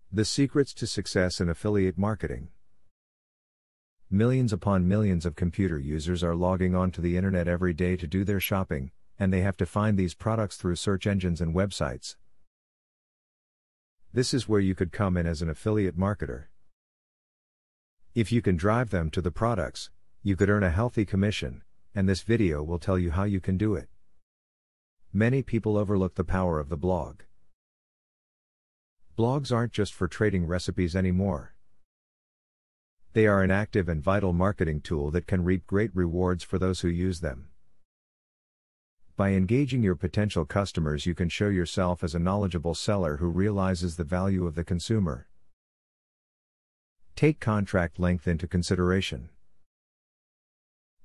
The secrets to success in affiliate marketing. Millions upon millions of computer users are logging onto the internet every day to do their shopping, and they have to find these products through search engines and websites. This is where you could come in as an affiliate marketer. If you can drive them to the products, you could earn a healthy commission, and this video will tell you how you can do it. Many people overlook the power of the blog. Blogs aren't just for trading recipes anymore. They are an active and vital marketing tool that can reap great rewards for those who use them. By engaging your potential customers, you can show yourself as a knowledgeable seller who realizes the value of the consumer. Take contract length into consideration.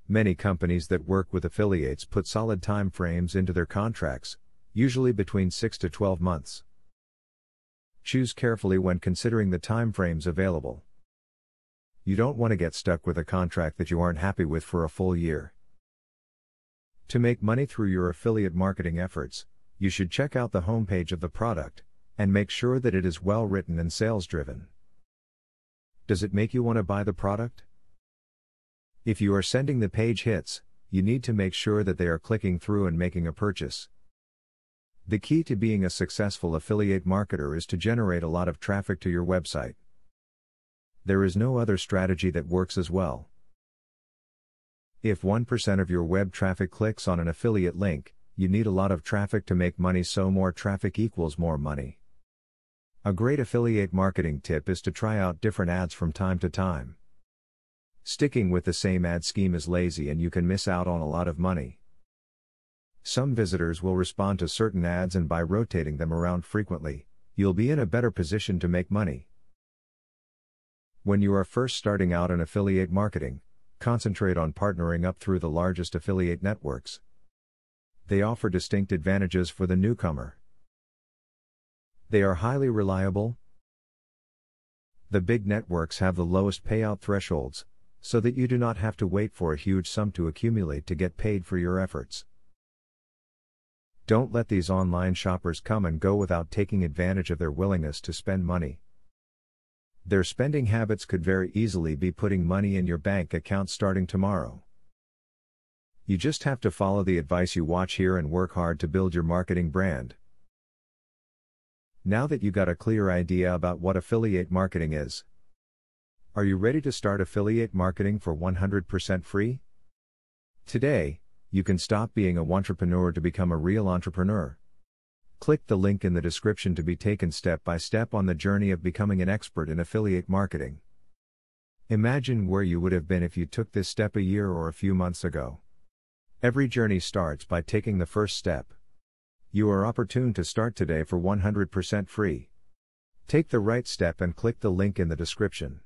Many companies that work with affiliates put solid time frames into their contracts, usually between 6 to 12 months. Choose carefully when considering the time frames available. You don't want to get stuck with a contract that you aren't happy with for a full year. To make money through your affiliate marketing efforts, you should check out the homepage of the product, and make sure that it is well written and sales driven. Does it make you want to buy the product? If you are sending the page hits, you need to make sure that they are clicking through and making a purchase. The key to being a successful affiliate marketer is to generate a lot of traffic to your website. There is no other strategy that works as well. If 1% of your web traffic clicks on an affiliate link, you need a lot of traffic to make money, so more traffic equals more money. A great affiliate marketing tip is to try out different ads from time to time. Sticking with the same ad scheme is lazy and you can miss out on a lot of money. Some visitors will respond to certain ads, and by rotating them around frequently, you'll be in a better position to make money. When you are first starting out in affiliate marketing, concentrate on partnering up through the largest affiliate networks. They offer distinct advantages for the newcomer. They are highly reliable. The big networks have the lowest payout thresholds, so that you do not have to wait for a huge sum to accumulate to get paid for your efforts. Don't let these online shoppers come and go without taking advantage of their willingness to spend money. Their spending habits could very easily be putting money in your bank account starting tomorrow. You just have to follow the advice you watch here and work hard to build your marketing brand. Now that you got a clear idea about what affiliate marketing is, are you ready to start affiliate marketing for 100% free? Today, you can stop being a wantrepreneur to become a real entrepreneur. Click the link in the description to be taken step by step on the journey of becoming an expert in affiliate marketing. Imagine where you would have been if you took this step a year or a few months ago. Every journey starts by taking the first step. You are opportune to start today for 100% free. Take the right step and click the link in the description.